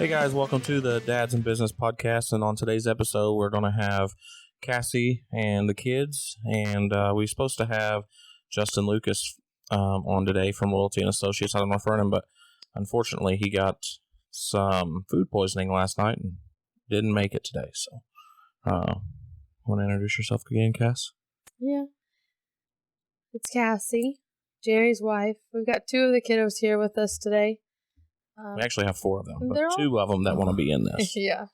guys, welcome to the Dads and Business Podcast, and on today's episode we're going to have Kassie and the kids, and we're supposed to have Justin Lucas on today from Loyalty and Associates out of North Vernon, but unfortunately he got some food poisoning last night and didn't make it today. So, want to introduce yourself again, Cass? Yeah. It's Kassie, Jerry's wife. We've got two of the kiddos here with us today. We actually have four of them, but two of them that want to be in this. Yeah.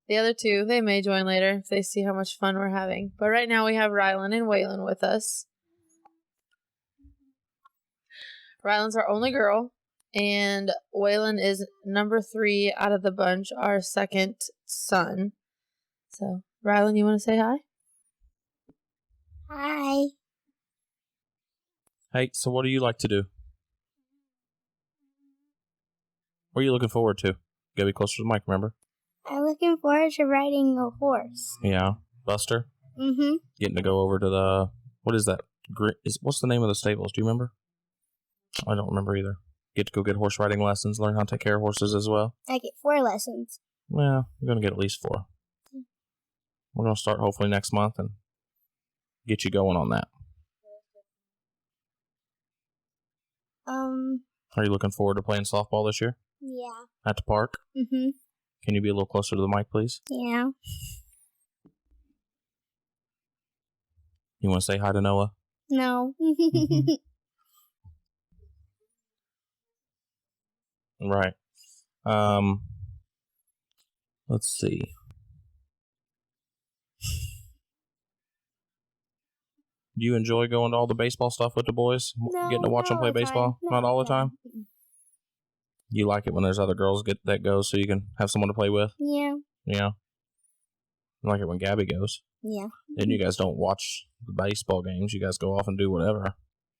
The other two, they may join later if they see how much fun we're having. But right now we have Rylan and Waylon with us. Rylan's our only girl, and Waylon is number 3 out of the bunch, our second son. So, Rylan, you want to say hi? Hi. Hey, so what do you like to do? What are you looking forward to? Gotta be closer to the mic, remember? I'm looking forward to riding a horse. Yeah. Buster? Mm-hmm. Getting to go over to the... What is that? What's the name of the stables? Do you remember? I don't remember either. Get to go get horse riding lessons, learn how to take care of horses as well. I get 4 lessons. Well, you're going to get at least 4. We're going to start hopefully next month and get you going on that. Are you looking forward to playing softball this year? Yeah. At the park? Mm-hmm. Can you be a little closer to the mic, please? Yeah. You want to say hi to Noah? No. Right. Let's see. Do you enjoy going to all the baseball stuff with the boys? No, getting to watch them play baseball? Not all the time? You like it when there's other girls that go so you can have someone to play with? Yeah. Yeah. You like it when Gabby goes? Yeah. Then you guys don't watch the baseball games. You guys go off and do whatever.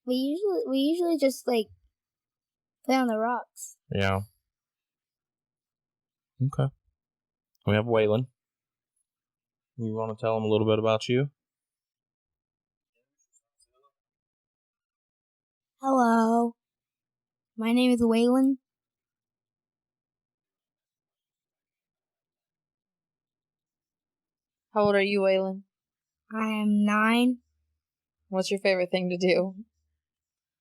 We usually just play on the rocks. Yeah. Okay. We have Waylon. You want to tell them a little bit about you? Hello. My name is Waylon. How old are you, Waylon? I am 9. What's your favorite thing to do?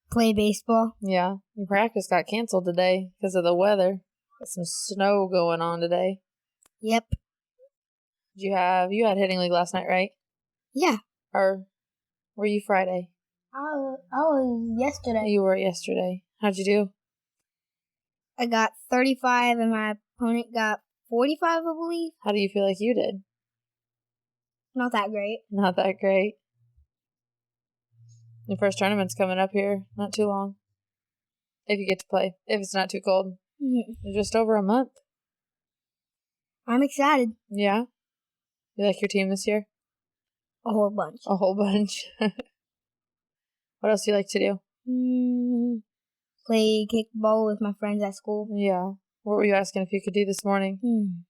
Play baseball. Yeah. Your practice got canceled today because of the weather. Got some snow going on today. Yep. You had hitting league last night, right? Yeah. Or were you Friday? I was yesterday. You were yesterday. How'd you do? I got 35 and my opponent got 45, I believe. How do you feel like you did? Not that great. Not that great. Your first tournament's coming up here, not too long. If you get to play. If it's not too cold. Mm-hmm. It's just over a month. I'm excited. Yeah? You like your team this year? A whole bunch. A whole bunch. What else do you like to do? Play kickball with my friends at school. Yeah. What were you asking if you could do this morning?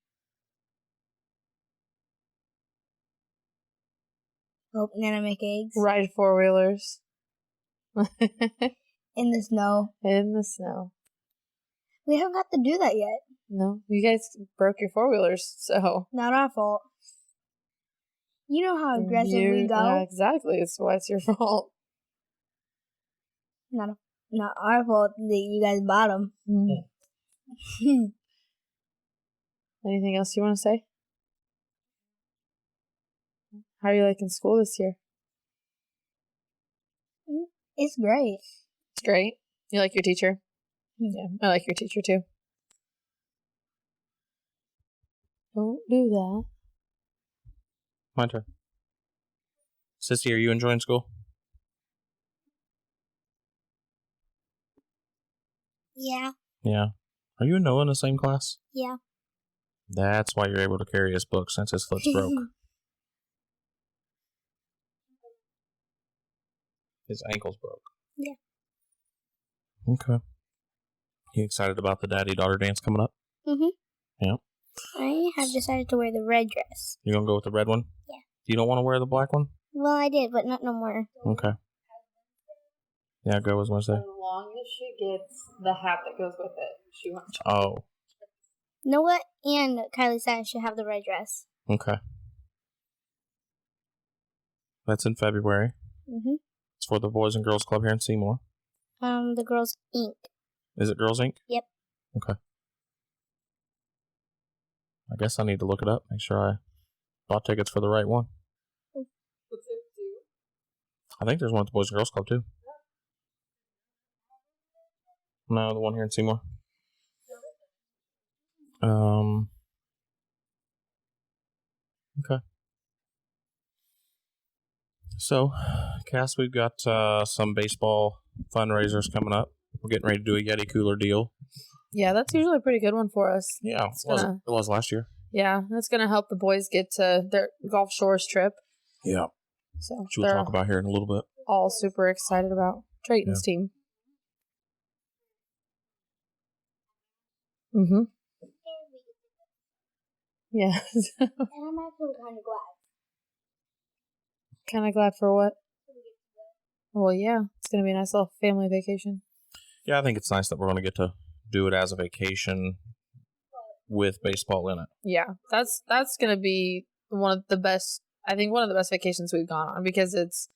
Hope Nana make eggs. Ride 4-wheelers. In the snow. In the snow. We haven't got to do that yet. No, you guys broke your 4-wheelers, so. Not our fault. You know how aggressive we go. Yeah, exactly. It's why it's your fault. Not our fault that you guys bought them. Anything else you want to say? How are you liking school this year? It's great. It's great. You like your teacher? Yeah, I like your teacher too. Don't do that. My turn. Sissy, are you enjoying school? Yeah. Yeah. Are you and Noah in the same class? Yeah. That's why you're able to carry his book since his foot's broke. His ankle's broke. Yeah. Okay. You excited about the daddy-daughter dance coming up? Mm-hmm. Yeah. I have decided to wear the red dress. You gonna go with the red one? Yeah. You don't want to wear the black one? Well, I did, but not no more. Okay. Yeah, go as Wednesday. As long as she gets the hat that goes with it, she wants. Oh. Noah and Kylie said I should have the red dress. Okay. That's in February. Mm-hmm. It's for the Boys and Girls Club here in Seymour. The Girls Inc. Is it Girls Inc.? Yep. Okay. I guess I need to look it up, make sure I bought tickets for the right one. I think there's one at the Boys and Girls Club, too. No, the one here in Seymour. Okay. So, Cass, we've got some baseball fundraisers coming up. We're getting ready to do a Yeti cooler deal. Yeah, that's usually a pretty good one for us. Yeah, it was last year. Yeah, that's going to help the boys get to their Gulf Shores trip. Yeah. So Which we'll talk about here in a little bit. All super excited about Trayton's team. Mm-hmm. Yeah. And I'm actually kind of glad. Kind of glad for what? Well, yeah, it's going to be a nice little family vacation. Yeah, I think it's nice that we're going to get to do it as a vacation with baseball in it. Yeah, that's going to be one of the best vacations we've gone on because it's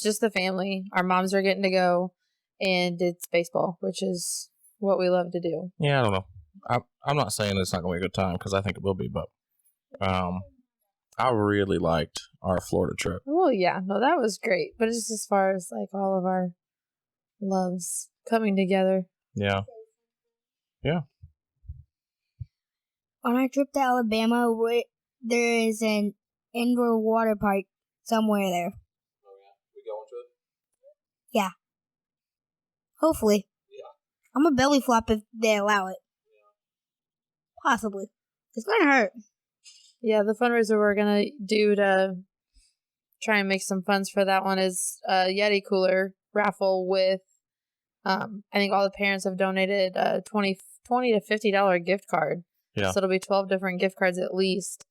just the family. Our moms are getting to go, and it's baseball, which is what we love to do. Yeah, I don't know. I'm not saying it's not going to be a good time because I think it will be, but I really liked our Florida trip. Well, yeah, no, that was great. But it's just as far as like all of our loves coming together. Yeah. Yeah. On our trip to Alabama, there is an indoor water park somewhere there. Oh, yeah? We going to it? Yeah. Hopefully. Yeah. I'm a belly flop if they allow it. Yeah. Possibly. It's going to hurt. Yeah, the fundraiser we're going to do to try and make some funds for that one is a Yeti cooler raffle with, I think all the parents have donated a $20 to $50 gift card. Yeah. So it'll be 12 different gift cards at least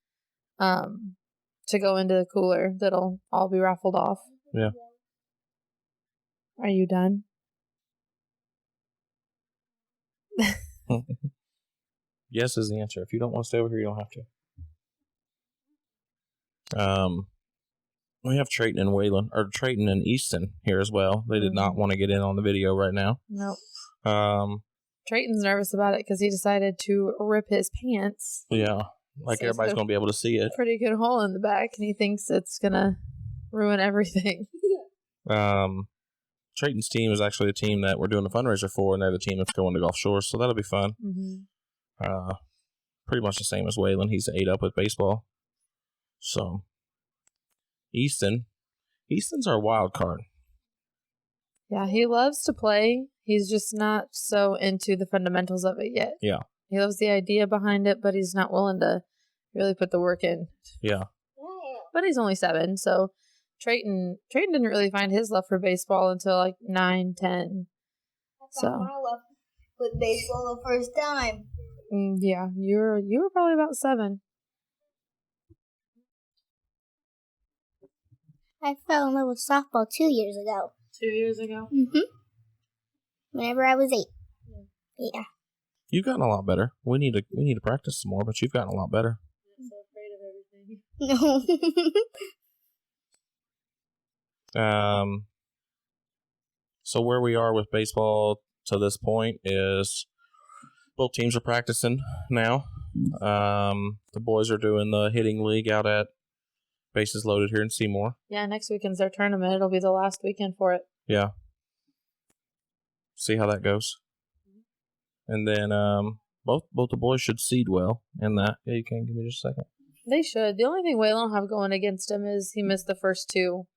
to go into the cooler that'll all be raffled off. Yeah. Are you done? Yes is the answer. If you don't want to stay over here, you don't have to. We have Trayton and Easton here as well. They did not want to get in on the video right now. Nope. Trayton's nervous about it because he decided to rip his pants. Yeah, like so everybody's going to be able to see it. Pretty good hole in the back, and he thinks it's going to ruin everything. Trayton's team is actually the team that we're doing the fundraiser for, and they're the team that's going to Gulf Shores, so that'll be fun. Mm-hmm. Pretty much the same as Waylon. He's 8 up with baseball. So, Easton's our wild card. Yeah, he loves to play. He's just not so into the fundamentals of it yet. Yeah. He loves the idea behind it, but he's not willing to really put the work in. Yeah. But he's only 7, so Trayton didn't really find his love for baseball until like 9, 10. I found my love with baseball the first time. Yeah, you were probably about 7. I fell in love with softball 2 years ago. 2 years ago? Mm-hmm. Whenever I was 8. Yeah. You've gotten a lot better. We need to practice some more, but you've gotten a lot better. I'm so afraid of everything. No. So where we are with baseball to this point is both teams are practicing now. The boys are doing the hitting league out at Bases Loaded here in Seymour. Yeah, next weekend's their tournament. It'll be the last weekend for it. Yeah. See how that goes. And then both the boys should seed well in that. Yeah, you can give me just a second. They should. The only thing Waylon will have going against him is he missed the first 2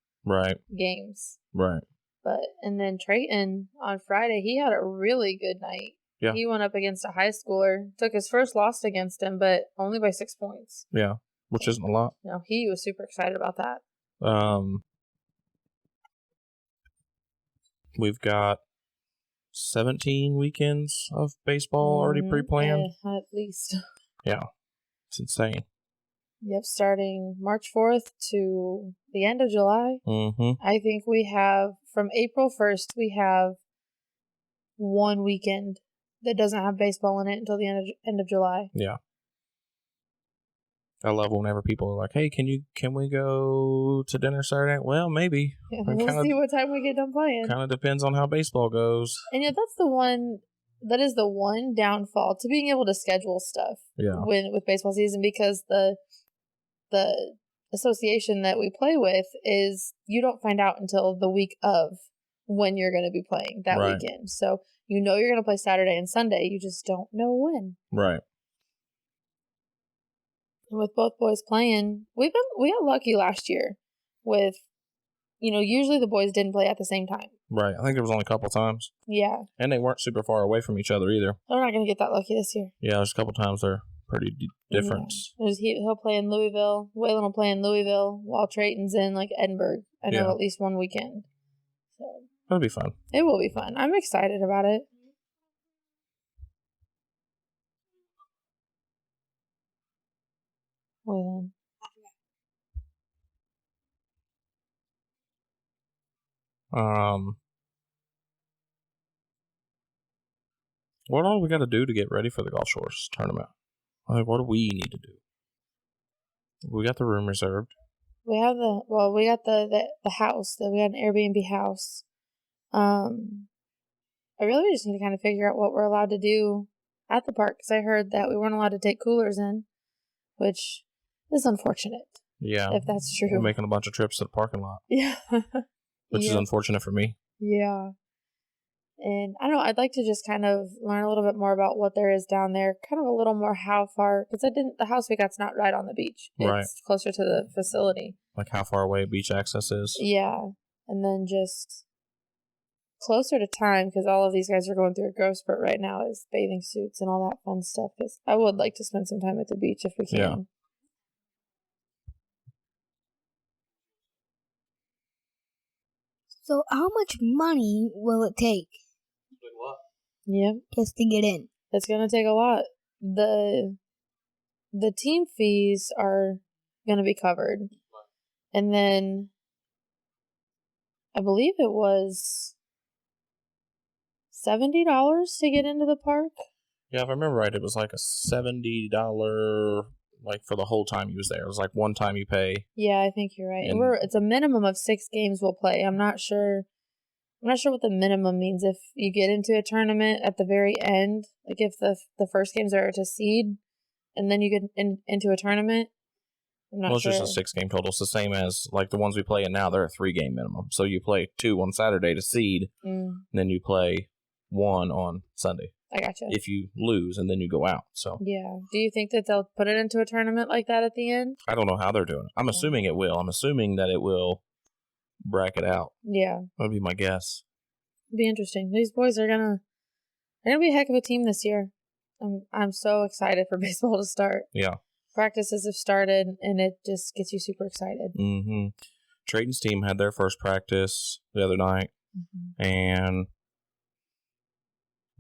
games. Right. And then Trayton on Friday, he had a really good night. Yeah. He went up against a high schooler, took his first loss against him, but only by 6 points. Yeah, which isn't a lot. No, he was super excited about that. We've got 17 weekends of baseball already pre-planned. Yeah, at least. Yeah, it's insane. Yep, starting March 4th to the end of July. Mm-hmm. I think we have, from April 1st, we have 1 weekend that doesn't have baseball in it until the end of July. Yeah. I love whenever people are like, "Hey, can we go to dinner Saturday?" Well, maybe. Yeah, we'll see what time we get done playing. Kind of depends on how baseball goes. And yet that is the one downfall to being able to schedule stuff with baseball season, because the association that we play with is you don't find out until the week of when you're going to be playing that weekend. So you're going to play Saturday and Sunday. You just don't know when. Right. And with both boys playing, we got lucky last year with, usually the boys didn't play at the same time. Right. I think there was only a couple times. Yeah. And they weren't super far away from each other either. They're not going to get that lucky this year. Yeah, there's a couple times they're pretty different. Yeah. He'll play in Louisville. Waylon will play in Louisville while Trayton's in Edinburgh. I know at least one weekend. So that'll be fun. It will be fun. I'm excited about it. Waylon. What all we got to do to get ready for the Gulf Shores tournament? What do we need to do? We got the room reserved. We have the house. We had an Airbnb house. I really just need to kind of figure out what we're allowed to do at the park, because I heard that we weren't allowed to take coolers in, which is unfortunate. Yeah. If that's true. We're making a bunch of trips to the parking lot. Yeah. Which is unfortunate for me. Yeah. And I don't know, I'd like to just kind of learn a little bit more about what there is down there, kind of a little more how far, because the house we got's not right on the beach. It's closer to the facility. Like how far away beach access is? Yeah. And then just closer to time, because all of these guys are going through a growth spurt right now, is bathing suits and all that fun stuff. Because I would like to spend some time at the beach if we can. Yeah. So how much money will it take? Like what? Yep. Just to get in. It's going to take a lot. The team fees are going to be covered. And then I believe it was $70 to get into the park. Yeah, if I remember right, it was like a $70 for the whole time you was there. It was like one time you pay. Yeah, I think you're right. It's a minimum of 6 games we'll play. I'm not sure what the minimum means. If you get into a tournament at the very end, like if the first games are to seed, and then you get into a tournament. I'm not sure. It's just a 6-game total. It's the same as the ones we play in now. They're a 3-game minimum. So you play 2 on Saturday to seed, and then you play 1 on Sunday. I gotcha. If you lose, and then you go out. So yeah. Do you think that they'll put it into a tournament like that at the end? I don't know how they're doing it. I'm assuming it will. I'm assuming that it will bracket out. Yeah. That would be my guess. It'd be interesting. These boys are gonna be a heck of a team this year. I'm so excited for baseball to start. Yeah. Practices have started, and it just gets you super excited. Mm-hmm. Trayton's team had their first practice the other night, and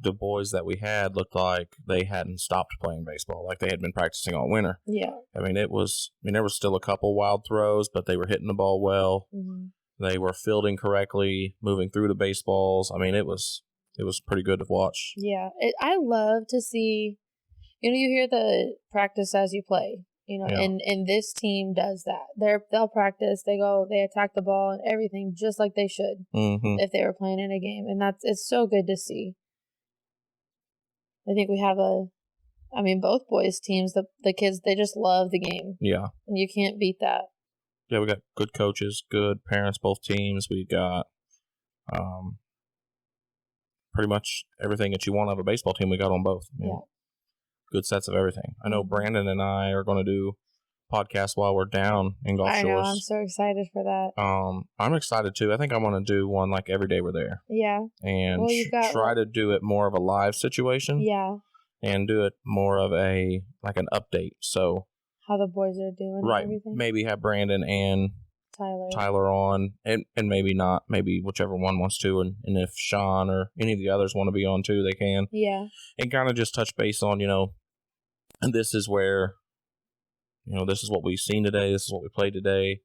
the boys that we had looked like they hadn't stopped playing baseball, like they had been practicing all winter. Yeah. There was still a couple wild throws, but they were hitting the ball well. Mm-hmm. They were fielding correctly, moving through the baseballs. It was pretty good to watch. Yeah. I love to see, you hear the practice as you play, and this team does that. They'll practice, they go, they attack the ball and everything just like they should if they were playing in a game. And it's so good to see. I think we have both boys teams, the kids, they just love the game. Yeah. And you can't beat that. Yeah, we got good coaches, good parents, both teams. We got pretty much everything that you want out of a baseball team we got on both. Yeah. Good sets of everything. I know Brandon and I are going to do podcasts while we're down in Gulf Shores. I know, I'm so excited for that. I'm excited too. I think I want to do one every day we're there. Yeah. And try to do it more of a live situation. Yeah. And do it more of an update. So how the boys are doing. Right. And everything. Maybe have Brandon and Tyler on, and maybe not. Maybe whichever one wants to. And if Sean or any of the others want to be on too, they can. Yeah. And kind of just touch base on, and this is where, this is what we've seen today. This is what we played today.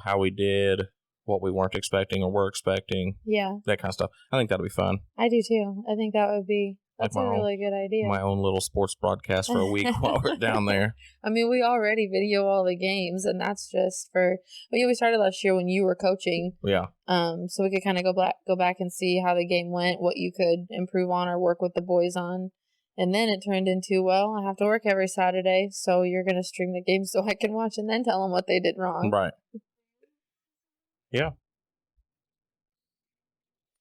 How we did, what we weren't expecting or were expecting. Yeah. That kind of stuff. I think that'll be fun. I do too. I think that would be That's a really good idea. My own little sports broadcast for a week while we're down there. I mean, we already video all the games, and that's just for. We started last year when you were coaching. Yeah. So we could kind of go back and see how the game went, what you could improve on or work with the boys on. And then it turned into, well, I have to work every Saturday, so you're going to stream the game so I can watch and then tell them what they did wrong. Right. Yeah.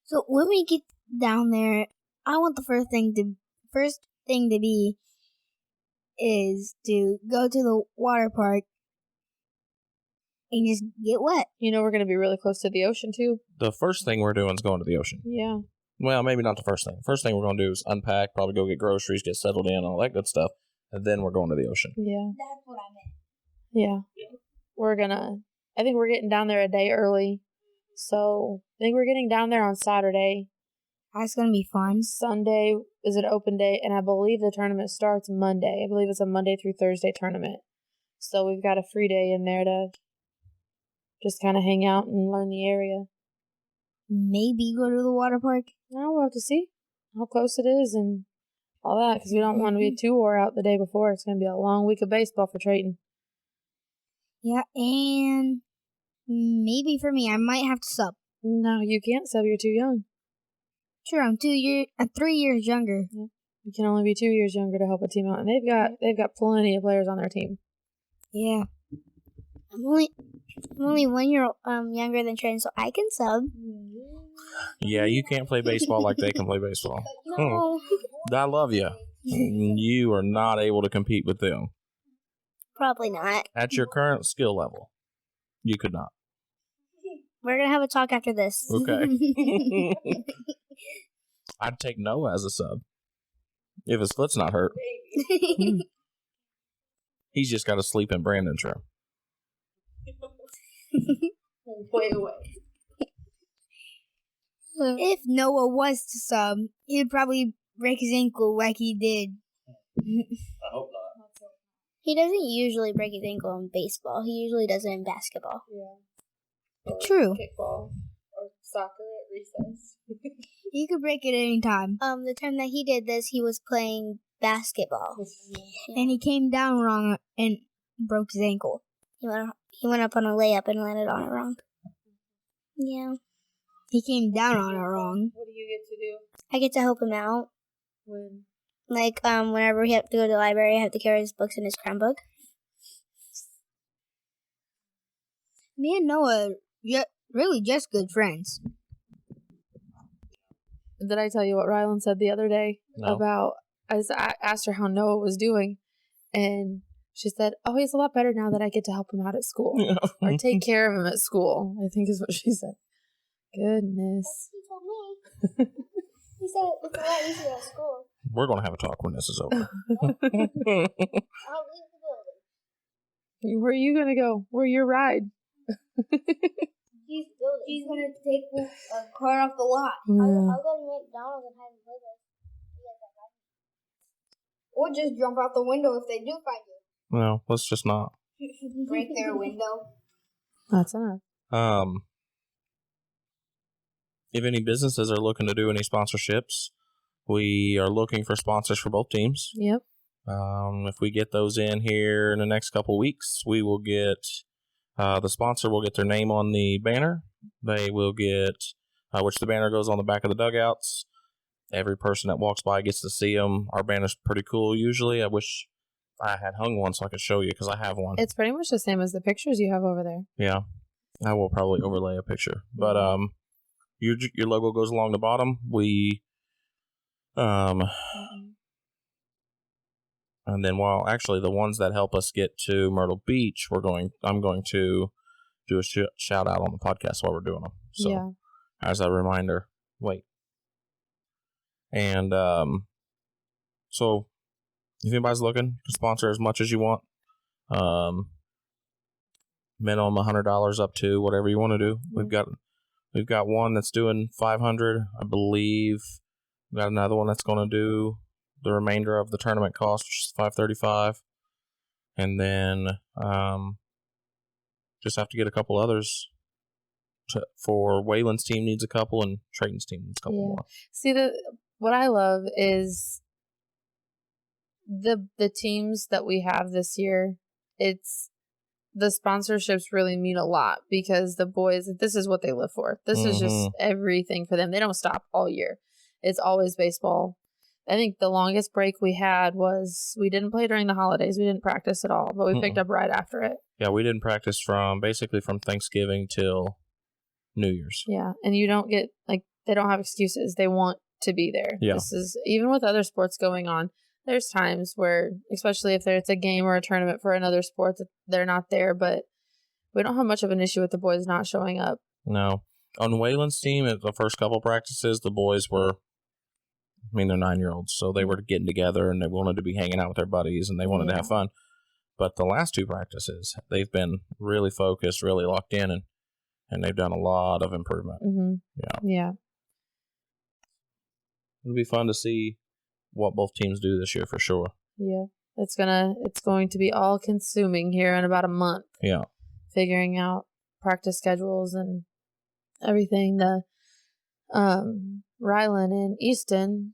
So when we get down there, I want the first thing to be is to go to the water park and just get wet. You know, we're going to be really close to the ocean, too. The first thing we're doing is going to the ocean. Yeah. Well, maybe not the first thing. First thing we're going to do is unpack, probably go get groceries, get settled in, all that good stuff, and then we're going to the ocean. Yeah. That's what I meant. Yeah. I think we're getting down there a day early. So I think we're getting down there on Saturday. That's going to be fun. Sunday is an open day, and I believe the tournament starts Monday. I believe it's a Monday through Thursday tournament. So we've got a free day in there to just kind of hang out and learn the area. Maybe go to the water park. No, we'll have to see how close it is and all that, because we don't want to be too wore out the day before. It's going to be a long week of baseball for Trayton. Yeah, and maybe for me, I might have to sub. No, you can't sub. You're too young. Sure, I'm 3 years younger. Yeah. You can only be 2 years younger to help a team out, and they've got plenty of players on their team. Yeah, I'm only 1 year younger than Trent, so I can sub. Yeah, you can't play baseball like they can play baseball. No, I love you. You are not able to compete with them. probably not. At your current skill level, you could not. We're gonna have a talk after this. Okay. I'd take Noah as a sub if his foot's not hurt. He's just got to sleep in Brandon's room. Way away. If Noah was to sub, he'd probably break his ankle like he did. I hope not. He doesn't usually break his ankle in baseball. He usually does it in basketball. Yeah. Or True. Kickball or soccer at recess. He could break it any time. The time that he did this, he was playing basketball, and he came down wrong and broke his ankle. He went up on a layup and landed on it wrong. Yeah. He came down on it wrong. What do you get to do? I get to help him out. When? Like, whenever he have to go to the library, I have to carry his books in his cram book. Me and Noah are really just good friends. Did I tell you what Rylan said the other day about? I asked her how Noah was doing, and she said, "Oh, he's a lot better now that I get to help him out at school or take care of him at school." I think is what she said. Goodness. He told me. He said it's a lot easier at school. We're going to have a talk when this is over. I'll leave the building. Where are you going to go? Where your ride? He's gonna take the car off the lot. Yeah. I'll go to McDonald's and have him play this. Or just jump out the window if they do find you. No, let's just not. Break their window. That's enough. If any businesses are looking to do any sponsorships, we are looking for sponsors for both teams. Yep. If we get those in here in the next couple weeks, we will get the sponsor will get their name on the banner. They will get, which the banner goes on the back of the dugouts. Every person that walks by gets to see them. Our banner's pretty cool usually. I wish I had hung one so I could show you because I have one. It's pretty much the same as the pictures you have over there. Yeah. I will probably overlay a picture. But your logo goes along the bottom. We and then actually the ones that help us get to Myrtle Beach, I'm going to do a shout out on the podcast while we're doing them. So as a reminder, wait. And so if anybody's looking, you can sponsor as much as you want. Minimum $100 up to whatever you want to do. Mm-hmm. We've got one that's doing $500, I believe. We've got another one that's going to do the remainder of the tournament cost, which is $535, and then just have to get a couple others. For Waylon's team needs a couple, and Trayton's team needs a couple more. See, what I love is the teams that we have this year. It's the sponsorships really mean a lot because the boys, this is what they live for. This is just everything for them. They don't stop all year. It's always baseball. I think the longest break we had was we didn't play during the holidays. We didn't practice at all, but we picked up right after it. Yeah, we didn't practice from Thanksgiving till New Year's. Yeah, and you don't get, like, they don't have excuses. They want to be there. Yeah. This is, even with other sports going on, there's times where, especially if it's a game or a tournament for another sport, that they're not there, but we don't have much of an issue with the boys not showing up. No. On Waylon's team, at the first couple practices, the boys were, they're 9-year-olds, so they were getting together and they wanted to be hanging out with their buddies and they wanted to have fun. But the last 2 practices, they've been really focused, really locked in, and they've done a lot of improvement. Yeah. It'll be fun to see what both teams do this year for sure. Yeah. It's going to be all consuming here in about a month. Yeah. Figuring out practice schedules and everything. The Rylan and Easton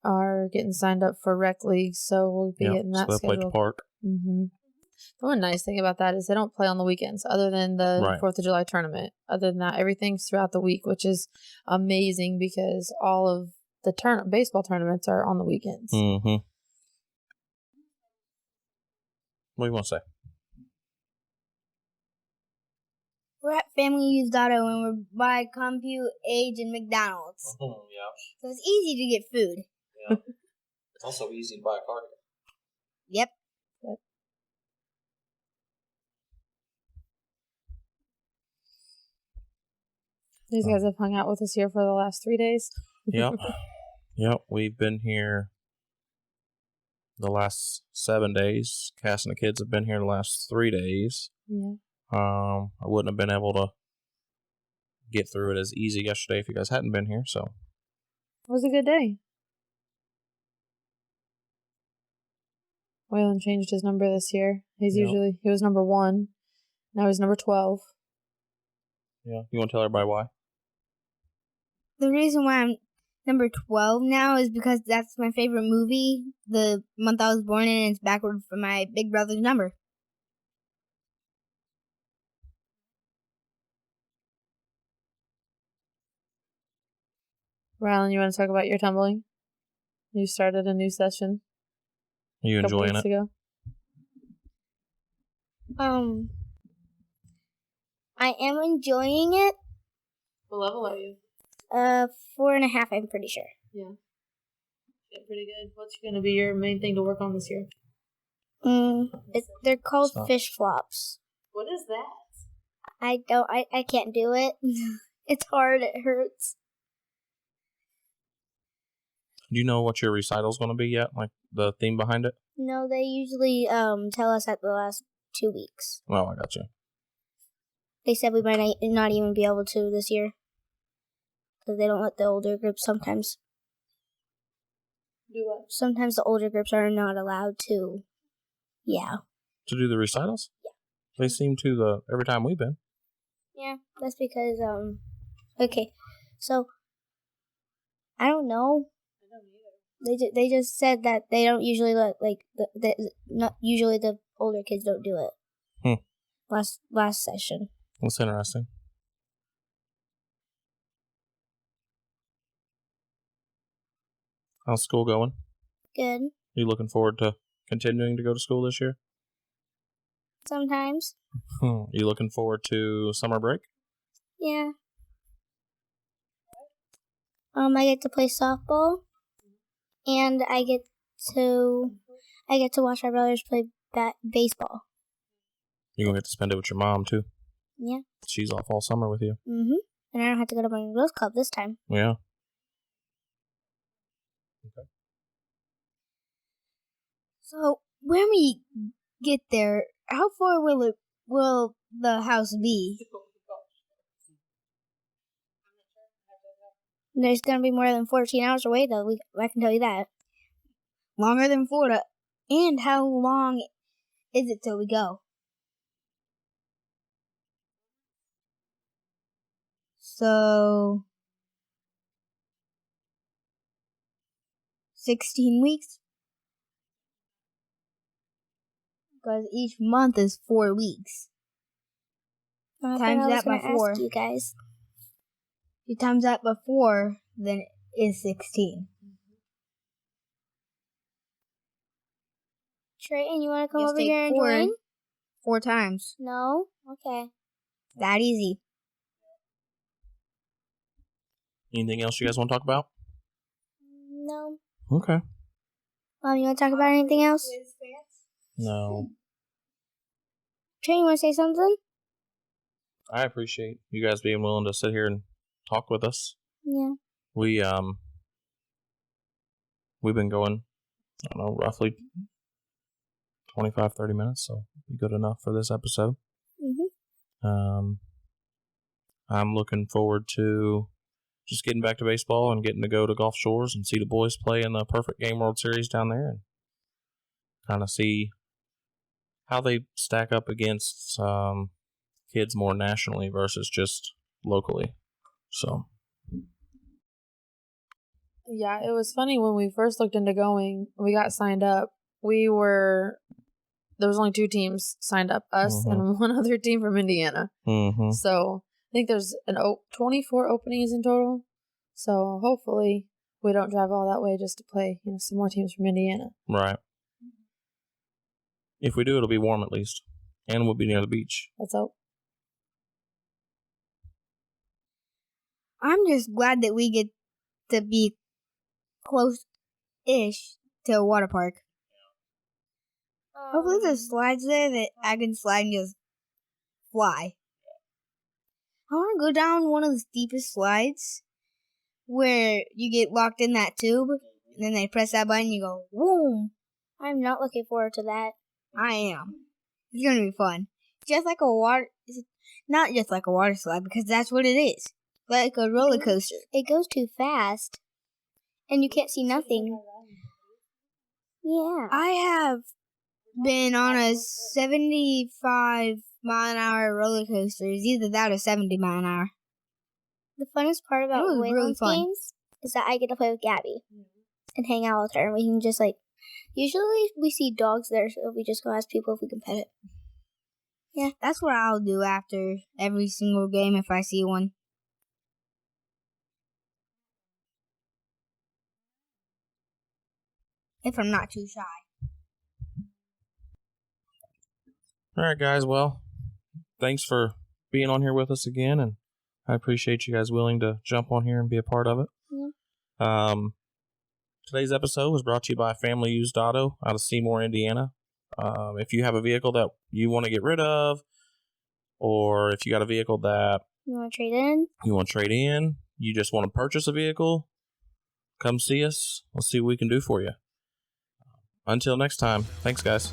are getting signed up for rec leagues, so we'll be getting that so scheduled. Play at the park. The one nice thing about that is they don't play on the weekends, other than the 4th of July tournament. Other than that, everything's throughout the week, which is amazing because all of the baseball tournaments are on the weekends. What do you want to say? We're at Family Used Auto and we're by Compute, Age, and McDonald's. Yeah. So it's easy to get food. Yeah. It's also easy to buy a car. Yep. These guys have hung out with us here for the last 3 days. Yep. We've been here the last 7 days. Cass and the kids have been here the last 3 days. Yeah. I wouldn't have been able to get through it as easy yesterday if you guys hadn't been here. So it was a good day. Waylon changed his number this year. He was number 1. Now he's number 12. Yeah. You want to tell everybody why? The reason why I'm number 12 now is because that's my favorite movie, the month I was born in, and it's backward from my big brother's number. Rylan, you want to talk about your tumbling? You started a new session. Are you enjoying it? Ago. I am enjoying it. What level are you? 4.5, I'm pretty sure. Yeah. Pretty good. What's going to be your main thing to work on this year? They're called fish flops. What is that? I can't do it. It's hard. It hurts. Do you know what your recital's going to be yet? Like the theme behind it? No, they usually tell us at the last 2 weeks. Oh, I got you. They said we might not even be able to this year. Because they don't let the older groups sometimes. Do what? Sometimes the older groups are not allowed to. Yeah. To do the recitals? Yeah. They seem to every time we've been. Yeah, that's because, okay, so, I don't know. I don't either. They just said that they don't usually let, not usually the older kids don't do it. Last session. That's interesting. How's school going? Good. You looking forward to continuing to go to school this year? Sometimes. You looking forward to summer break? Yeah. I get to play softball, and I get to watch our brothers play baseball. You're gonna get to spend it with your mom too. Yeah. She's off all summer with you. And I don't have to go to my girls' club this time. Yeah. Okay. So when we get there, how far will the house be? There's gonna be more than 14 hours away, though. I can tell you that. Longer than Florida. And how long is it till we go? So 16 weeks. Because each month is 4 weeks. Times that by 4. Ask you guys. You times that by 4, then it's 16. Treyton, you want to come Just over take here and 4, join? 4 times. No? Okay. That easy. Anything else you guys want to talk about? No. Okay. Mom, you want to talk about anything else? No. Trey, you want to say something? I appreciate you guys being willing to sit here and talk with us. Yeah. We've been going, I don't know, roughly 25-30 minutes, so be good enough for this episode. Mm-hmm. I'm looking forward to just getting back to baseball and getting to go to Gulf Shores and see the boys play in the Perfect Game World Series down there and kind of see how they stack up against kids more nationally versus just locally. So, Yeah, it was funny when we first looked into going, we got signed up. There was only 2 teams signed up, us and one other team from Indiana. mm-hmm. So I think there's 24 openings in total. So hopefully we don't drive all that way just to play, some more teams from Indiana. Right. If we do, it'll be warm at least, and we'll be near the beach. Let's hope. I'm just glad that we get to be close-ish to a water park. Hopefully there's slides there that I can slide and just fly. I want to go down one of the steepest slides where you get locked in that tube, and then they press that button and you go, boom. I'm not looking forward to that. I am. It's going to be fun. Not just like a water slide, because that's what it is. Like a roller coaster. It goes too fast. And you can't see nothing. Yeah. I have been on a 75-mile-an-hour roller coaster. It's either that or 70 miles an hour. The funnest part about really Wayland's fun. games is that I get to play with Gabby and hang out with her. And we can just usually we see dogs there, so we just go ask people if we can pet it. Yeah, that's what I'll do after every single game if I see one. If I'm not too shy. All right, guys. Well, thanks for being on here with us again, and I appreciate you guys willing to jump on here and be a part of it. Yeah. Today's episode was brought to you by Family Used Auto out of Seymour, Indiana. If you have a vehicle that you want to get rid of, or if you got a vehicle that You want to trade in? you just want to purchase a vehicle, come see us. We'll see what we can do for you. Until next time, thanks, guys.